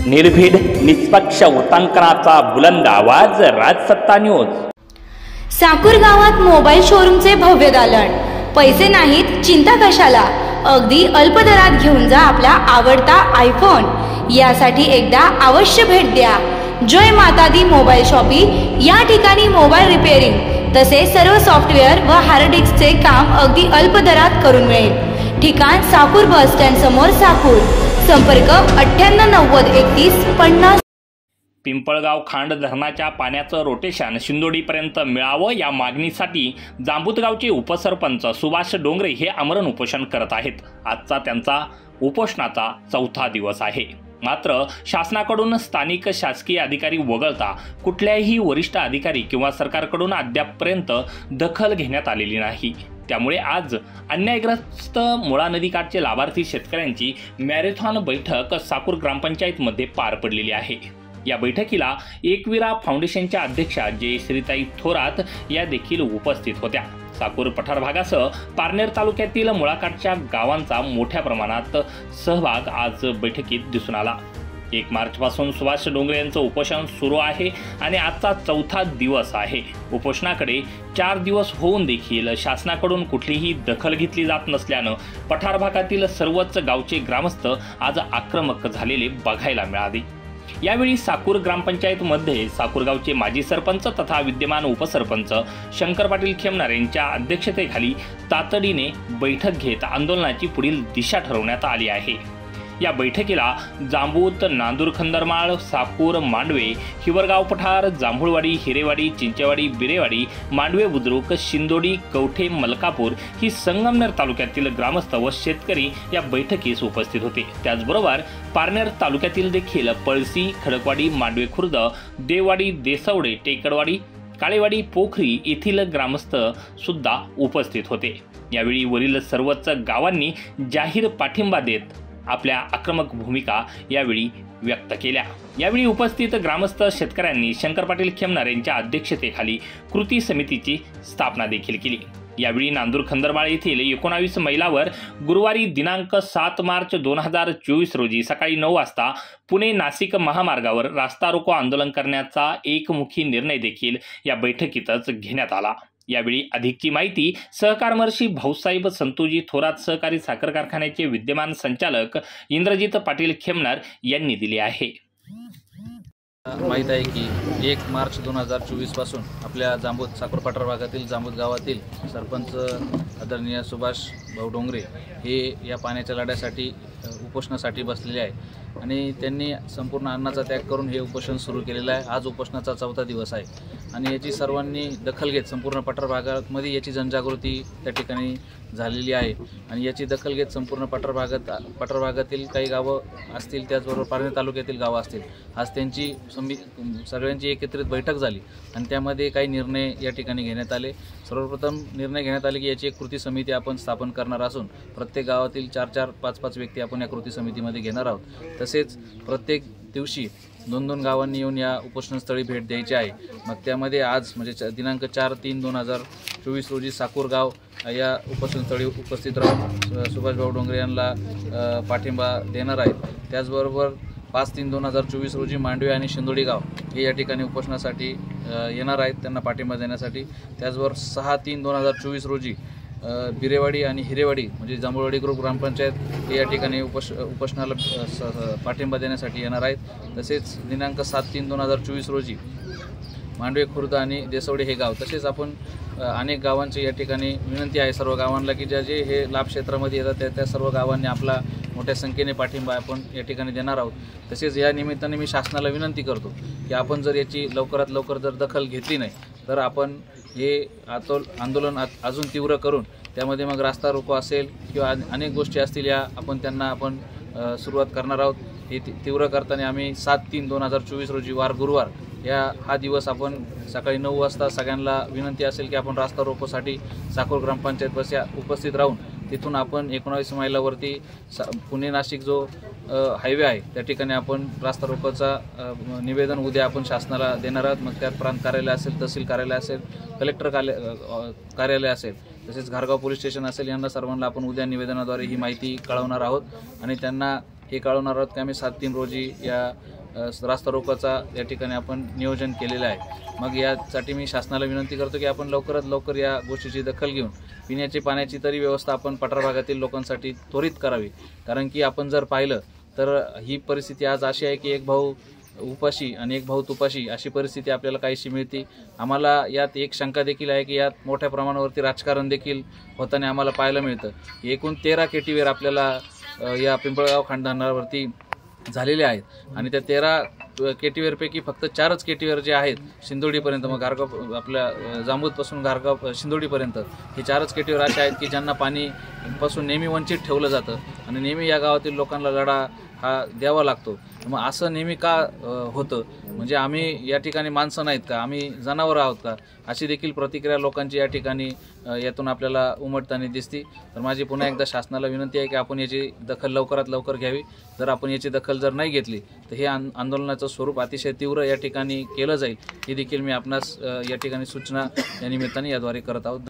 निर्भीड निष्पक्ष उतांकनाचा बुलंद आवाज, राजसत्ता न्यूज। साकूर गावात मोबाईल शोरूमचे भव्य दालन। पैसे नाहीत, चिंता कशाला, अगदी अल्प दरात घेऊन जा आपला आवडता आयफोन। यासाठी एकदा अवश्य भेट द्या जय माता दी मोबाईल शॉपी। या ठिकाणी मोबाईल रिपेअरिंग तसेच सर्व सॉफ्टवेअर व हार्ड डिस्कचे काम अगदी अल्प दरात करून मिळेल। ठिकाण साकूर बस स्टँड समोर साकूर। संपर्क 98903150। पिंपळगाव खांड धरणाच्या पाण्याचं रोटेशन शिंदोडीपर्यंत मिळावं या मागणीसाठी जांबुतगावचे उपसरपंच सुभाष डोंगरे हे आमरण उपोषण करत आहेत। आजचा त्यांचा उपोषणाचा चौथा दिवस आहे। मात्र शासनाकडून स्थानिक शासकीय अधिकारी वगळता कुठल्याही वरिष्ठ अधिकारी किंवा सरकारकडून अद्यापपर्यंत दखल घेण्यात आलेली नाही। त्यामुळे आज अन्यायग्रस्त मुळा नदीकाठचे लाभार्थी शेतकऱ्यांची मॅरेथॉन बैठक साकूर ग्रामपंचायतमध्ये पार पडलेली आहे। या बैठकीला एकविरा फाउंडेशनच्या अध्यक्षा जयश्रीताई थोरात या देखील उपस्थित होत्या। साकूर पठार भागासह पारनेर तालुक्यातील मुळाकाठच्या गावांचा मोठ्या प्रमाणात सहभाग आज बैठकीत दिसून आला। 1 मार्चपासून सुभाष डोंगरे यांचं उपोषण सुरू आहे आणि आजचा चौथा दिवस आहे। उपोषणाकडे 4 दिवस होऊन देखील शासनाकडून कुठलीही दखल घेतली जात नसल्यानं पठार भागातील सर्वच गावचे ग्रामस्थ आज आक्रमक झालेले बघायला मिळाले। यावेळी साकूर ग्रामपंचायतमध्ये साकूर गावचे माजी सरपंच तथा विद्यमान उपसरपंच शंकर पाटील खेमनार यांच्या अध्यक्षतेखाली तातडीने बैठक घेत आंदोलनाची पुढील दिशा ठरवण्यात आली आहे। या बैठकीला जांबूत, नांदूर खंदरमाळ, साकूर, मांडवे, हिवरगाव पठार, जांभूळवाडी, हिरेवाडी, चिंचेवाडी, बिरेवाडी, मांडवे बुद्रुक, शिंदोडी, कवठे, मलकापूर ही संगमनेर तालुक्यातील ग्रामस्थ व शेतकरी या बैठकीस उपस्थित होते। त्याचबरोबर पारनेर तालुक्यातील देखील पळसी, खडकवाडी, मांडवे खुर्द, देववाडी, देसवडे, टेकडवाडी, काळेवाडी, पोखरी येथील ग्रामस्थ सुद्धा उपस्थित होते। यावेळी वरील सर्वच गावांनी जाहीर पाठिंबा देत आपल्या आक्रमक भूमिका यावेळी व्यक्त केल्या। यावेळी उपस्थित ग्रामस्थ शेतकऱ्यांनी शंकर पाटील खेमनार यांच्या अध्यक्षतेखाली कृती समितीची स्थापना देखील केली। यावेळी नांदूर खंदरमाळ येथील 19 मैलावर गुरुवारी दिनांक 7 मार्च 2024 रोजी सकाळी 9 वाजता पुणे नाशिक महामार्गावर रास्ता रोको आंदोलन करण्याचा एकमुखी निर्णय देखील या बैठकीतच घेण्यात आला। यावेळी अधिकची माहिती सहकारमर्षी भाऊसाहेब संतोजी थोरात सहकारी साखर कारखान्याचे विद्यमान संचालक इंद्रजित पाटील खेमनार यांनी दिली आहे। माहीत आहे की 1 मार्च 2024 पासून आपल्या जांबूत साकूर पठार भागातील जांबूत गावातील सरपंच आदरणीय सुभाष भाऊ डोंगरे हे या पाण्याच्या लढ्यासाठी उपोषणासाठी बसलेले आहे आणि त्यांनी संपूर्ण अन्नाचा त्याग करून हे उपोषण सुरू केलेलं आहे। आज उपोषणाचा चौथा दिवस आहे आणि याची सर्वांनी दखल घेत संपूर्ण पठार भागामध्ये याची जनजागृती त्या ठिकाणी झालेली आहे आणि याची दखल घेत संपूर्ण पठार भागातील काही गावं असतील, त्याचबरोबर पारनेर तालुक्यातील गावं असतील, आज त्यांची सगळ्यांची एकत्रित बैठक झाली आणि त्यामध्ये काही निर्णय या ठिकाणी घेण्यात आले। सर्वप्रथम निर्णय घेण्यात आले की याची एक कृती समिती आपण स्थापन करणार असून प्रत्येक गावातील 4-4, 5-5 व्यक्ती आपण या कृती समितीमध्ये घेणार आहोत। तसेच प्रत्येक दिवशी 2-2 गावांनी येऊन या उपोषणस्थळी भेट द्यायची आहे। मग त्यामध्ये आज म्हणजे दिनांक 4-3-2024 रोजी साकूर गाव या उपोषणस्थळी उपस्थित राहून सुभाषभाऊ डोंगरे यांना पाठिंबा देणार आहेत। त्याचबरोबर 5-3-2024 रोजी मांडवे आणि शिंदोडी गाव हे या ठिकाणी उपोषणासाठी येणार आहेत, त्यांना पाठिंबा देण्यासाठी। त्याचबरोबर 6-3-2024 रोजी बिरेवाडी आणि हिरेवाडी म्हणजे जांभूळवाडी ग्रुप ग्रामपंचायत हे या ठिकाणी उपोषणाला पाठिंबा देण्यासाठी येणार आहेत। तसेच दिनांक 7-3-2024 रोजी मांडवे खुर्द आणि देसवडे हे गाव, तसेच आपण अनेक गावांची या ठिकाणी विनंती आहे सर्व गावांना की जे हे लाभ क्षेत्रामध्ये येतात त्या सर्व गावांनी आपला मोठ्या संख्येने पाठिंबा आपण या ठिकाणी देणार आहोत। तसेच या निमित्ताने मी शासनाला विनंती करतो की आपण जर याची लवकरात लवकर जर दखल घेतली नाही तर आपण हे आंदोलन अजून तीव्र करून त्यामध्ये मग रास्ता रोको असेल किंवा अनेक गोष्टी असतील या आपण सुरुवात करणार आहोत। हे तीव्र करताना आम्ही 7-3-2024 रोजी वार गुरुवार हा दिवस आपण सकाळी 9 वाजता सगळ्यांना विनंती असेल की आपण रास्ता रोकोसाठी साकूर ग्रामपंचायत बस उपस्थित राहून तिथून आपण 19 मैलावरती पुणे नाशिक जो हायवे आहे त्या ठिकाणी आपण रास्ता रोकोचा निवेदन उद्या आपण शासनाला देणार आहोत। मग त्यात प्रांत कार्यालय असेल, तहसील कार्यालय असेल, कलेक्टर कार्यालय असेल, तसेच घारगाव पोलीस स्टेशन असेल, यांना सर्वांना आपण उद्या निवेदनाद्वारे ही माहिती कळवणार आहोत आणि त्यांना हे कळवणार आहोत की आम्ही 7/3 रोजी या रास्ता रोकोचा या ठिकाणी आपण नियोजन केलेलं आहे। मग यासाठी मी शासनाला विनंती करतो की आपण लवकरात लवकर या गोष्टीची दखल घेऊन पिण्याची पाण्याची तरी व्यवस्था आपण पठार भागातील लोकांसाठी त्वरित करावी। कारण की आपण जर पाहिलं तर ही परिस्थिती आज अशी आहे की एक भाऊ उपाशी आणि एक भाऊ तुपाशी अशी परिस्थिती आपल्याला काहीशी मिळते। आम्हाला यात एक शंका देखील आहे की यात मोठ्या प्रमाणावरती राजकारण देखील होताना आम्हाला पाहायला मिळतं। एकूण 13 केटीवेर आपल्याला या पिंपळगाव खांडधानावरती झालेले आहेत आणि त्या 13 केटीवेरपैकी फक्त 4च केटीवेर जे आहेत शिंदोडीपर्यंत, मग घारगाव आपल्या जांबूदपासून घारगाव शिंदोडीपर्यंत हे 4च केटीवेर असे आहेत की ज्यांना पाणीपासून नेहमी वंचित ठेवलं जातं आणि नेहमी या गावातील लोकांना लढा हा द्यावा लागतो। मग असं नेहमी का होतं? म्हणजे आम्ही या ठिकाणी माणसं नाहीत का, आम्ही जनावरं आहोत का, अशी देखील प्रतिक्रिया लोकांची या ठिकाणी यातून आपल्याला उमटताना दिसती। तर माझी पुन्हा एकदा शासनाला विनंती आहे की आपण याची दखल लवकरात लवकर घ्यावी। जर आपण याची दखल जर नाही घेतली तर हे आंदोलनाचं स्वरूप अतिशय तीव्र या ठिकाणी केलं जाईल, ही देखील मी आपणास या ठिकाणी सूचना या निमित्ताने याद्वारे करत आहोत।